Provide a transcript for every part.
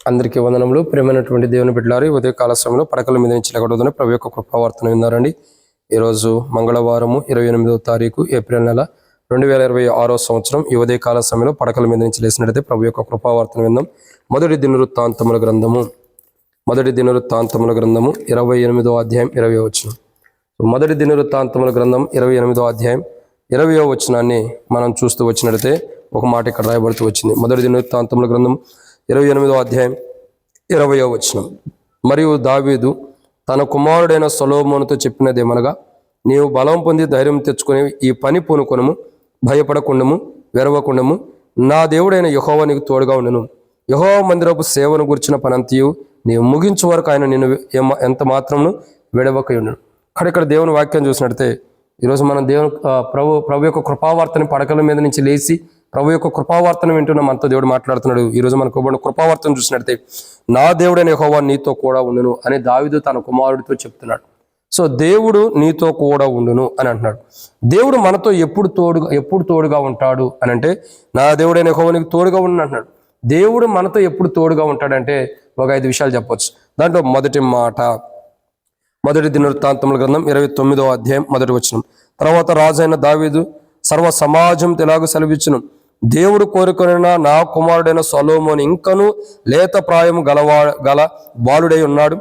అందరికీ వందనములు. ప్రియమైనటువంటి దేవుని బిడ్డలారా, ఉదయ కాల సమయంలో పడకల మీద నుంచి లేకపోతే ప్రభు యొక్క కృపావార్తను విన్నారండి. ఈరోజు మంగళవారము 28వ తారీఖు ఏప్రిల్ నెల 2026 సంవత్సరం. ఈ ఉదయ కాల సమయంలో పడకల మీద నుంచి లేచినట్లయితే ప్రభు యొక్క కృపావార్తను విందాం. మొదటి దినవృత్తాంతముల గ్రంథము 28వ అధ్యాయం 20వ వచనం. మొదటి దినవృత్తాంతముల గ్రంథం 28వ అధ్యాయం 20వ వచనాన్ని మనం చూస్తూ వచ్చినట్లయితే ఒక మాట ఇక్కడ రాయబడుతూ వచ్చింది. మొదటి దినవృత్తాంతముల గ్రంథం 28వ అధ్యాయం 20వ వచనం. మరియు దావీదు తన కుమారుడైన సొలొమోనుతో చెప్పినదేమనగా, నీవు బలం పొంది ధైర్యం తెచ్చుకొని ఈ పని పూనుకొనుము, భయపడకుండము, వెరవకుండము. నా దేవుడైన యెహోవా నీకు తోడుగా ఉండును. యెహోవా మందిరపు సేవను గురించిన పనంతయు నీవు ముగించు వరకు ఆయన నిన్ను ఎంత మాత్రమును విడవకయుండును. ఇక్కడ దేవుని వాక్యం చూసినట్లయితే ఈరోజు మనం ప్రభు యొక్క కృపావార్తని పడకల మీద నుంచి లేచి ప్రభు యొక్క కృపావార్తను వింటున్న మనతో దేవుడు మాట్లాడుతున్నాడు. ఈరోజు మనకు కృపావార్తను చూసినట్లయితే నా దేవుడైన యెహోవా నీతో కూడా ఉండును అని దావీదు తన కుమారుడితో చెప్తున్నాడు. సో దేవుడు నీతో కూడా ఉండును అని అంటున్నాడు. దేవుడు మనతో ఎప్పుడు తోడుగా ఉంటాడు అని అంటే, నా దేవుడైన యెహోవా నీకు తోడుగా ఉండును అంటున్నాడు. దేవుడు మనతో ఎప్పుడు తోడుగా ఉంటాడంటే ఒక 5 విషయాలు చెప్పవచ్చు. దాంట్లో మొదటి మాట, మొదటి దినవృత్తాంతముల గ్రంథం 29వ అధ్యాయం 1వ వచనం. తర్వాత రాజైన దావీదు సర్వ సమాజం తెలాగు సెలవిచ్చును, దేవుడు కోరుకొనిన నా కుమారుడైన సొలొమోను ఇంకను లేత ప్రాయము గల బాలుడై ఉన్నాడు.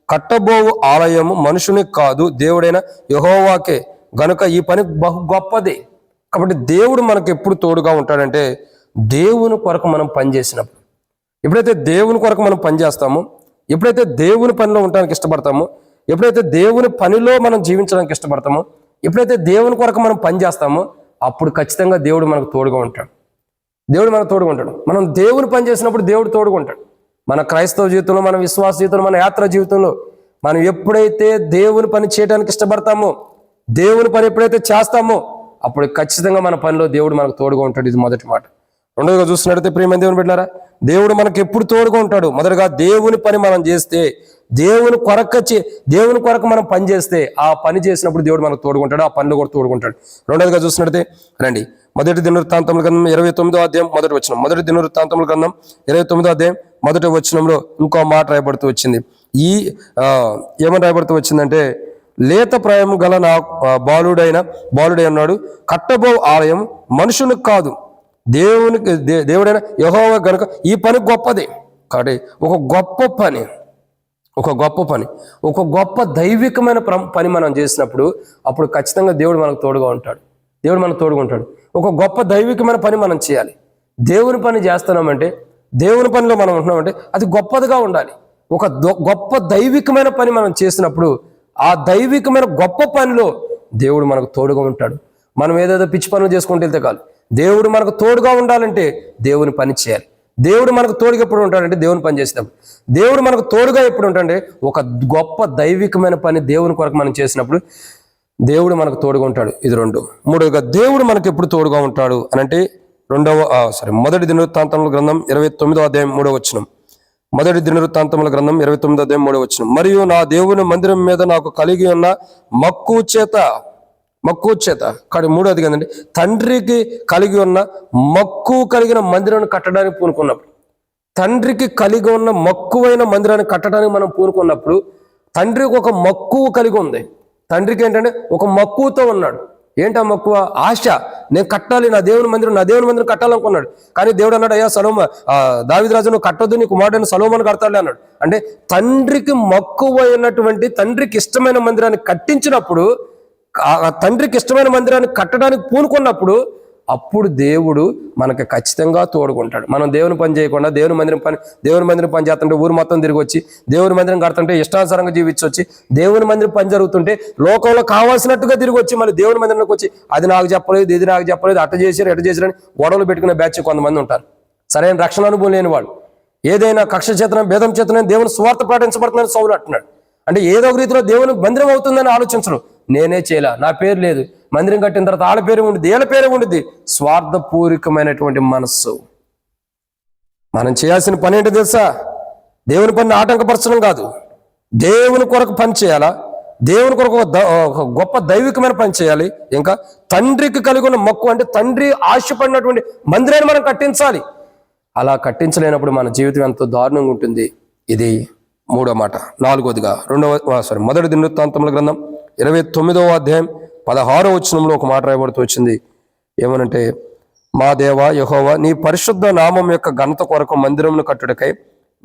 కట్టబోవు ఆలయము మనుషునికి కాదు, దేవుడైన యెహోవాకే, గనుక ఈ పని బహు గొప్పది. కాబట్టి దేవుడు మనకు ఎప్పుడు తోడుగా ఉంటాడంటే దేవుని కొరకు మనం పనిచేసినప్పుడు. ఎప్పుడైతే దేవుని కొరకు మనం పనిచేస్తామో, ఎప్పుడైతే దేవుని పనిలో ఉండడానికి ఇష్టపడతామో, ఎప్పుడైతే దేవుని పనిలో మనం జీవించడానికి ఇష్టపడతామో, ఎప్పుడైతే దేవుని కొరకు మనం పనిచేస్తామో అప్పుడు ఖచ్చితంగా దేవుడు మనకు తోడుగా ఉంటాడు. దేవుడు మనకు తోడుగా ఉంటాడు. మనం దేవుని పని చేసినప్పుడు దేవుడు తోడుగా ఉంటాడు. మన క్రైస్తవ జీవితంలో, మన విశ్వాస జీవితంలో, మన యాత్ర జీవితంలో మనం ఎప్పుడైతే దేవుని పని చేయడానికి ఇష్టపడతామో, దేవుని పని ఎప్పుడైతే చేస్తామో అప్పుడు ఖచ్చితంగా మన పనిలో దేవుడు మనకు తోడుగా ఉంటాడు. ఇది మొదటి మాట. రెండోదిగా చూస్తున్నట్లయితే ప్రియమైన దేవుని బిడ్డలారా, దేవుడు మనకు ఎప్పుడు తోడుగా ఉంటాడు. మొదటగా దేవుని పని మనం చేస్తే, దేవుని కొరకు మనం పని చేస్తే, ఆ పని చేసినప్పుడు దేవుడు మనకు తోడుకుంటాడు, ఆ పనిలో కూడా తోడుకుంటాడు. రెండోదిగా చూసినట్లయితే రండి, మొదటి దినవృత్తాంతముల గ్రంథం 29వ అధ్యాయం 1వ వచనం. మొదటి దినవృత్తాంతముల గ్రంథం 29వ అధ్యాయం 1వ వచనంలో ఇంకో మాట రాయబడుతూ వచ్చింది. ఏమని రాయబడుతూ వచ్చిందంటే, లేత ప్రాయము గల నా బాలుడై ఉన్నాడు. కట్టబో ఆలయం మనుషునికి కాదు, దేవుడైన యెహోవా గనుక ఈ పని గొప్పది. కాబట్టి ఒక గొప్ప దైవికమైన పని మనం చేసినప్పుడు అప్పుడు ఖచ్చితంగా దేవుడు మనకు తోడుగా ఉంటాడు. ఒక గొప్ప దైవికమైన పని మనం చేయాలి. దేవుని పని చేస్తున్నామంటే, దేవుని పనిలో మనం ఉంటున్నామంటే అది గొప్పదిగా ఉండాలి. ఒక గొప్ప దైవికమైన పని మనం చేసినప్పుడు ఆ దైవికమైన గొప్ప పనిలో దేవుడు మనకు తోడుగా ఉంటాడు. మనం ఏదేదో పిచ్చి పనులు చేసుకుంటూ వెళ్తే కాదు. దేవుడు మనకు తోడుగా ఉండాలంటే దేవుని పని చేయాలి. దేవుడు మనకు తోడుగా ఎప్పుడు ఉంటాడంటే దేవుని పని చేసినప్పుడు. దేవుడు మనకు తోడుగా ఎప్పుడు ఉంటాడంటే ఒక గొప్ప దైవికమైన పని దేవుని కొరకు మనం చేసినప్పుడు దేవుడు మనకు తోడుగా ఉంటాడు. ఇది 2. మూడోగా దేవుడు మనకు ఎప్పుడు తోడుగా ఉంటాడు అని అంటే మొదటి దినవృత్తాంతముల గ్రంథం 29వ అధ్యాయం 3వ వచనం. మొదటి దినవృత్తాంతముల గ్రంథం 29వ అధ్యాయం 3వ వచనం. మరియు నా దేవుని మందిరం మీద నాకు కలిగి ఉన్న మక్కువ చేత కానీ 3వది కదండి, తండ్రికి కలిగి ఉన్న మక్కువ కలిగిన మందిరాన్ని కట్టడానికి పూనుకున్నప్పుడు, తండ్రికి కలిగి ఉన్న మక్కువైన మందిరాన్ని కట్టడానికి మనం పూనుకున్నప్పుడు తండ్రికి ఒక మక్కువ కలిగి ఉంది. తండ్రికి ఏంటంటే ఒక మక్కువతో ఉన్నాడు. ఏంటా మక్కువ? ఆశ. నేను కట్టాలి, నా దేవుని మందిరం కట్టాలనుకున్నాడు. కానీ దేవుడు అన్నాడు, అయ్యా దావీదు రాజు నువ్వు కట్టొద్దు, నీ కుమారుడైన సొలొమోను కడతాడు అన్నాడు. అంటే తండ్రికి మక్కువైనటువంటి, తండ్రికి ఇష్టమైన మందిరాన్ని కట్టించినప్పుడు, తండ్రికి ఇష్టమైన మందిరాన్ని కట్టడానికి పూనుకున్నప్పుడు అప్పుడు దేవుడు మనకి ఖచ్చితంగా తోడుకుంటాడు. మనం దేవుని పని చేయకుండా దేవుని మందిరం పని చేస్తుంటే ఊరు మొత్తం తిరిగి వచ్చి దేవుని మందిరం కడుతుంటే ఇష్టానుసారంగా జీవించొచ్చి దేవుని మందిరం పని జరుగుతుంటే లోకంలో కావాల్సినట్టుగా తిరిగి వచ్చి మళ్ళీ దేవుని మందిరంలోకి వచ్చి అది నాకు చెప్పలేదు, ఇది నాకు చెప్పలేదు, అట్ట చేశారని గొడవలు పెట్టుకునే బ్యాచ్ కొంతమంది ఉంటారు. సరైన రక్షణ అనుభవం లేని వాళ్ళు. ఏదైనా కక్ష చేతనం, భేదం చేతనం దేవుని స్వార్థ ప్రకటించబడుతుందని సౌలు అంటున్నాడు. అంటే ఏదో ఒక రీతిలో దేవుని మందిరం అవుతుందని ఆలోచించరు. నేనే చేయలా, నా పేరు లేదు, మందిరం కట్టిన తర్వాత వాళ్ళ పేరు ఉండిద్ది, వీళ్ళ పేరు ఉండిద్ది. స్వార్థపూరికమైనటువంటి మనస్సు. మనం చేయాల్సిన పని ఏంటో తెలుసా? దేవుని పనిని ఆటంకపరచడం కాదు, దేవుని కొరకు పని చేయాలా, దేవుని కొరకు ఒక గొప్ప దైవికమైన పని చేయాలి. ఇంకా తండ్రికి కలిగి ఉన్న మక్కువ అంటే తండ్రి ఆశపడినటువంటి మందిరాన్ని మనం కట్టించాలి. అలా కట్టించలేనప్పుడు మన జీవితం ఎంతో దారుణంగా ఉంటుంది. ఇది మూడో మాట. నాలుగోదిగా మొదటి దినవృత్తాంతముల గ్రంథం 29వ అధ్యాయం 16వ వచనంలో ఒక మాట రాయబడుతూ వచ్చింది. ఏమనంటే, మా దేవా యెహోవా, నీ పరిశుద్ధ నామం యొక్క ఘనత కొరకు మందిరమును కట్టుటకై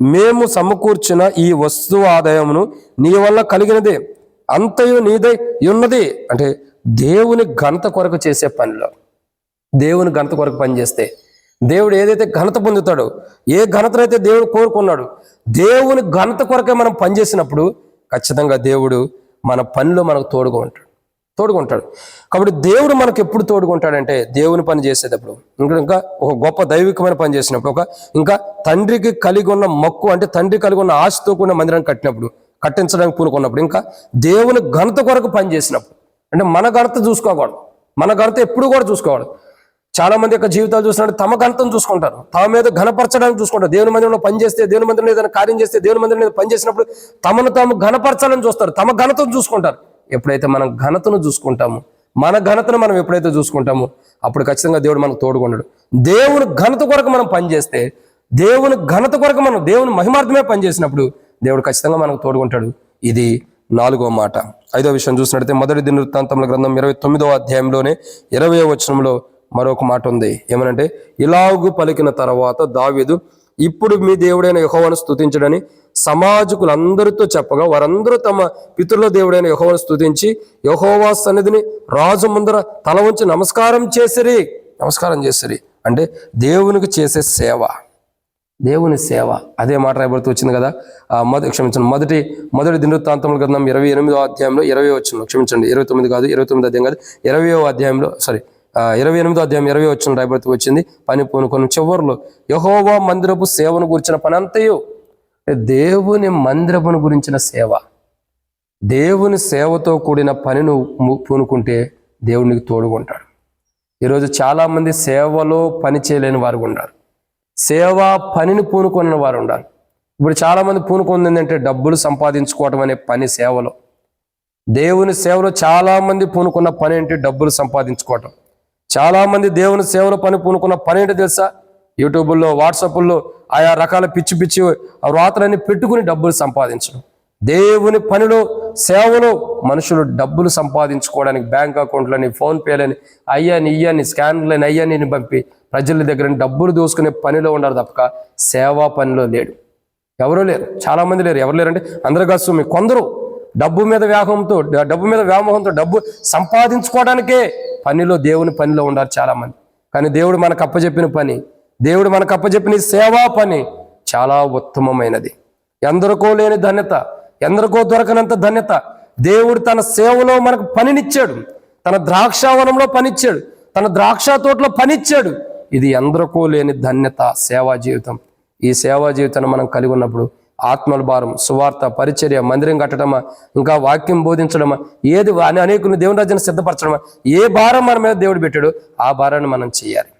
మేము సమకూర్చిన ఈ వస్తువు ఆదాయమును నీ వల్ల కలిగినదే, అంతయు నీదై ఉన్నది. అంటే దేవుని ఘనత కొరకు చేసే పనిలో, దేవుని ఘనత కొరకు పనిచేస్తే దేవుడు ఏదైతే ఘనత పొందుతాడో, ఏ ఘనతనైతే దేవుడు కోరుకున్నాడు, దేవుని ఘనత కొరకే మనం పనిచేసినప్పుడు ఖచ్చితంగా దేవుడు మన పనిలో మనకు తోడుగా ఉంటాడు. కాబట్టి దేవుడు మనకు ఎప్పుడు తోడుగా ఉంటాడంటే, దేవుని పని చేసేటప్పుడు, ఇంకా ఒక గొప్ప దైవికమైన పని చేసినప్పుడు, ఇంకా తండ్రికి కలిగి ఉన్న మక్కు, అంటే తండ్రి కలిగి ఉన్న ఆశతో కూడిన మందిరాన్ని కట్టించడానికి పూనుకున్నప్పుడు, ఇంకా దేవుని ఘనత కొరకు పని చేసినప్పుడు, అంటే మన ఘనత చూసుకోకూడదు, మన ఘనత ఎప్పుడు కూడా చూసుకోవాలి. చాలా మంది యొక్క జీవితాలు చూసినట్టు తమ ఘనతను చూసుకుంటారు, తమ మీద ఘనపరచడానికి చూసుకుంటారు. దేవుని మందిరంలో పనిచేస్తే, దేవుని మందిరంలో ఏదైనా కార్యం చేస్తే, దేవుని మందిరం మీద పనిచేసినప్పుడు తమను తాము ఘనపరచాలని చూస్తారు, తమ ఘనతను చూసుకుంటారు. ఎప్పుడైతే మనం ఘనతను చూసుకుంటామో, మన ఘనతను మనం ఎప్పుడైతే చూసుకుంటామో, అప్పుడు ఖచ్చితంగా దేవుడు మనకు తోడుకుంటాడు. దేవుని ఘనత కొరకు మనం పనిచేస్తే, దేవుని ఘనత కొరకు మనం దేవుని మహిమార్థమే పనిచేసినప్పుడు దేవుడు ఖచ్చితంగా మనకు తోడుకుంటాడు. ఇది నాలుగో మాట. ఐదో విషయం చూసినట్లయితే మొదటి దినవృత్తాంతముల గ్రంథం 29వ అధ్యాయంలోనే 20వ వచనంలో మరొక మాట ఉంది. ఏమనంటే, ఇలాగు పలికిన తర్వాత దావీదు, ఇప్పుడు మీ దేవుడైన యెహోవాను స్తుతించడని సమాజకులందరితో చెప్పగా, వారందరూ తమ పితరుల దేవుడైన యెహోవాను స్తుతించి యెహోవా సన్నిధిని రాజు ముందర తల ఉంచి నమస్కారం చేసిరి. అంటే దేవునికి చేసే సేవ, దేవుని సేవ. అదే మాట రాయబడుతూ వచ్చింది కదా. మొదటి దినవృత్తాంతముల గ్రంథం 28వ అధ్యాయంలో 20వ వచనం, 29 కాదు, 29వ అధ్యాయం కాదు, 20వ అధ్యాయంలో 28వ అధ్యాయం 20వ వచనం రాయబడుతూ వచ్చింది. పని పూనుకొని చివరిలో యెహోవా మందిరపు సేవను గురించిన పని అంతయు, దేవుని మందిరమును గురించిన సేవ, దేవుని సేవతో కూడిన పనిని పూనుకుంటే దేవునికి తోడుకుంటాడు. ఈరోజు చాలా మంది సేవలో పని చేయలేని వారు ఉన్నారు, సేవా పనిని పూనుకున్న వారు ఉన్నారు. ఇప్పుడు చాలా మంది పూనుకుంది ఏంటంటే డబ్బులు సంపాదించుకోవడం అనే పని. సేవలో, దేవుని సేవలో చాలా మంది పూనుకున్న పని ఏంటి? డబ్బులు సంపాదించుకోవటం. చాలా మంది దేవుని సేవలో పని పూనుకున్న పని ఏంటో తెలుసా? యూట్యూబ్లో, వాట్సాప్లో ఆయా రకాల పిచ్చి వ్రాతలన్నీ పెట్టుకుని డబ్బులు సంపాదించడం. దేవుని పనిలో, సేవలో మనుషులు డబ్బులు సంపాదించుకోవడానికి బ్యాంక్ అకౌంట్లని, ఫోన్పేలని, ఇయ్యని స్కాన్లని, అయ్యని పంపి ప్రజల దగ్గర డబ్బులు దోసుకునే పనిలో ఉన్నారు తప్పక సేవా పనిలో లేడు. ఎవరూ లేరు, చాలా మంది లేరు. ఎవరు లేరంటే అందరూ కాదు, మీ కొందరు డబ్బు మీద వ్యామోహంతో డబ్బు సంపాదించుకోవడానికే పనిలో, దేవుని పనిలో ఉన్నారు చాలా మంది. కానీ దేవుడు మనకు అప్పచెప్పిన పని, దేవుడు మనకు అప్పచెప్పిన సేవా పని చాలా ఉత్తమమైనది. ఎందరికో లేని ధన్యత, ఎందరికో దొరకనంత ధన్యత దేవుడు తన సేవలో మనకు పనినిచ్చాడు. తన ద్రాక్షావనంలో పనిచ్చాడు, తన ద్రాక్ష తోటలో పనిచ్చాడు. ఇది ఎందరికో లేని ధన్యత, సేవా జీవితం. ఈ సేవా జీవితాన్ని మనం కలిగి ఉన్నప్పుడు ఆత్మల భారం, సువార్త, పరిచర్య, మందిరం కట్టడమా, ఇంకా వాక్యం బోధించడమా, ఏది అనేకుని దేవుని రాజ్యాన్ని సిద్ధపరచడమా, ఏ భారం మన మీద దేవుడు పెట్టాడో ఆ భారాన్ని మనం చేయాలి.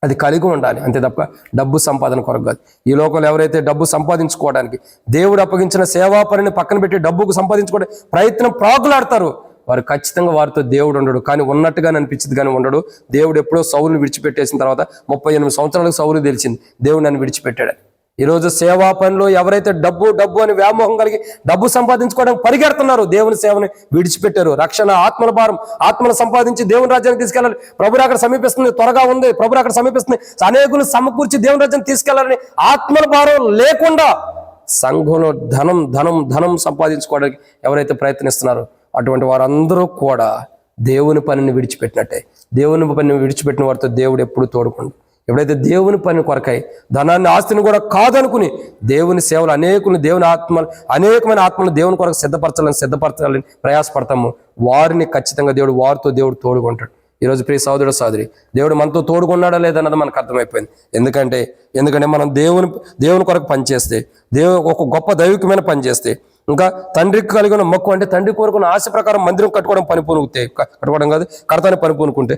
అది కలిగి ఉండాలి, అంతే తప్ప డబ్బు సంపాదన కొరకు కాదు. ఈ లోకంలో ఎవరైతే డబ్బు సంపాదించుకోవడానికి దేవుడు అప్పగించిన సేవా పనిని పక్కన పెట్టి డబ్బుకు సంపాదించుకోవడానికి ప్రయత్నం ప్రాకులాడతారు, వారు ఖచ్చితంగా వారితో దేవుడు ఉండడు. కానీ ఉన్నట్టుగా అనిపించింది కానీ ఉండడు. దేవుడు ఎప్పుడో సౌలుని విడిచిపెట్టేసిన తర్వాత 38 సంవత్సరాలకు సౌలు తెలిసింది దేవుడు నన్ను విడిచిపెట్టాడు. ఈరోజు సేవా పనిలో ఎవరైతే డబ్బు అని వ్యామోహం కలిగి డబ్బు సంపాదించుకోవడానికి పరిగెడుతున్నారు, దేవుని సేవని విడిచిపెట్టారు. రక్షణ, ఆత్మల భారం, ఆత్మను సంపాదించి దేవుని రాజ్యానికి తీసుకెళ్ళాలి, ప్రభు అక్కడ సమీపిస్తుంది, త్వరగా ఉంది, ప్రభు అక్కడ సమీపిస్తుంది, అనేకులు సమకూర్చి దేవుని రాజ్యాన్ని తీసుకెళ్లాలని ఆత్మల భారం లేకుండా సంఘంలో ధనం సంపాదించుకోవడానికి ఎవరైతే ప్రయత్నిస్తున్నారో అటువంటి వారందరూ కూడా దేవుని పనిని విడిచిపెట్టినట్టే. దేవుని పనిని విడిచిపెట్టిన వారితో దేవుడు ఎప్పుడు తోడుకుండు. ఎప్పుడైతే దేవుని పని కొరకై ధనాన్ని, ఆస్తిని కూడా కాదనుకుని దేవుని సేవలు అనేకమైన ఆత్మలు దేవుని కొరకు సిద్ధపరచాలని ప్రయాసపడతాము, వారిని ఖచ్చితంగా వారితో దేవుడు తోడుకుంటాడు. ఈరోజు ప్రియ సోదరుడు సోదరి, దేవుడు మనతో తోడుకున్నాడా లేదన్నది మనకు అర్థమైపోయింది. ఎందుకంటే మనం దేవుని కొరకు పనిచేస్తే, ఒక గొప్ప దైవికమైన పని చేస్తే, ఇంకా తండ్రికి కలిగిన మొక్కు, అంటే తండ్రి కోరుకున్న ఆశ ప్రకారం మందిరం కట్టుకోవడం కాదు, కడతాని పని పూనుకుంటే,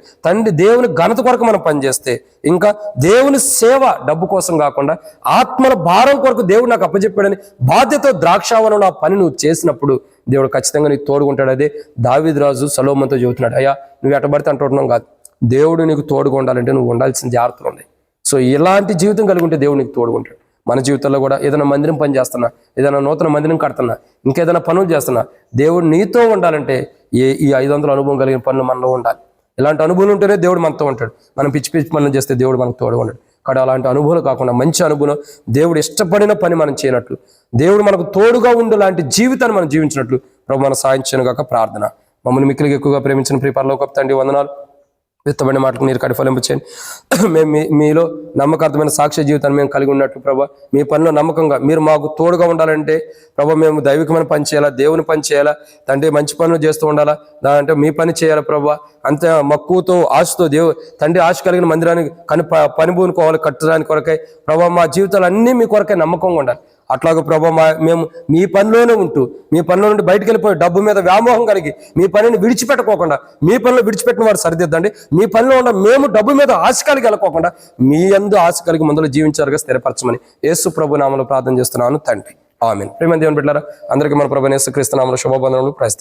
దేవుని ఘనత కొరకు మనం పనిచేస్తే, ఇంకా దేవుని సేవ డబ్బు కోసం కాకుండా ఆత్మల భారం కొరకు దేవుడు నాకు అప్పచెప్పాడని బాధ్యత ద్రాక్షావనంలో ఆ పని నువ్వు చేసినప్పుడు దేవుడు ఖచ్చితంగా నీకు తోడుకుంటాడు. అదే దావీదు రాజు సొలొమోనుతో చెబుతున్నాడు, అయ్యా నువ్వు ఎటబడితే అంటున్నావు కాదు, దేవుడు నీకు తోడుగా ఉండాలంటే నువ్వు ఉండాల్సిన జాగ్రత్తలు ఉన్నాయి. సో ఇలాంటి జీవితం కలిగి ఉంటే దేవుడు నీకు తోడుకుంటాడు. మన జీవితంలో కూడా ఏదైనా మందిరం పని చేస్తున్నా, ఏదైనా నూతన మందిరం కడుతున్నా, ఇంకేదైనా పనులు చేస్తున్నా, దేవుడు నీతో ఉండాలంటే ఈ 500 అనుభవం కలిగిన పనులు మనలో ఉండాలి. ఇలాంటి అనుభవం ఉంటేనే దేవుడు మనతో ఉంటాడు. మనం పిచ్చి పిచ్చి పనులు చేస్తే దేవుడు మనకు తోడు ఉంటాడు. కానీ అలాంటి అనుభవాలు కాకుండా మంచి అనుభవం, దేవుడు ఇష్టపడిన పని మనం చేయనట్లు, దేవుడు మనకు తోడుగా ఉండే లాంటి జీవితాన్ని మనం జీవించినట్లు ప్రభు మన సాయం చేయను గాక ప్రార్థన. మమ్మల్ని మిక్కిలిగా ఎక్కువగా ప్రేమించిన ప్రియ పరలోకపు తండ్రి వందనాలు. విత్తబడిన మాటకు మీరు కడిఫలింప చేయండి. మేము మీలో నమ్మకార్థమైన సాక్ష్య జీవితాన్ని మేము కలిగి ఉన్నట్లు ప్రభా, మీ పనిలో నమ్మకంగా మీరు మాకు తోడుగా ఉండాలంటే ప్రభా, మేము దైవికమైన పని చేయాలా, దేవుని పని చేయాలా తండ్రి, మంచి పనులు చేస్తూ ఉండాలా, అంటే మీ పని చేయాలా ప్రభా. అంత మక్కువతో ఆశతో తండ్రి ఆశ కలిగిన మందిరాన్ని పని పూనుకోవాలి కట్టడానికి కొరకై ప్రభా, మా జీవితాలు అన్నీ మీ కొరకై నమ్మకంగా ఉండాలి. అట్లాగే ప్రభా, మేము మీ పనిలోనే ఉంటూ, మీ పనిలో నుండి బయటకు వెళ్ళిపోయి డబ్బు మీద వ్యామోహం కలిగి మీ పనిని విడిచిపెట్టుకోకుండా, మీ పనిలో విడిచిపెట్టిన వారు సరిదిద్దండి. మీ పనిలో ఉన్న మేము డబ్బు మీద ఆశ కలిగి వెళ్ళకోకుండా మీ యందు ఆశ కలిగి ముందులో జీవించారుగా స్థిరపరచమని యేసు ప్రభు నామములో ప్రార్థన చేస్తున్నాను తండ్రి. ఆమేన్. ప్రేమ దేవుని బిడ్డలారా, అందరికీ మన ప్రభువైన యేసుక్రీస్తు నామములో శుభవందనములు. క్రైస్తవ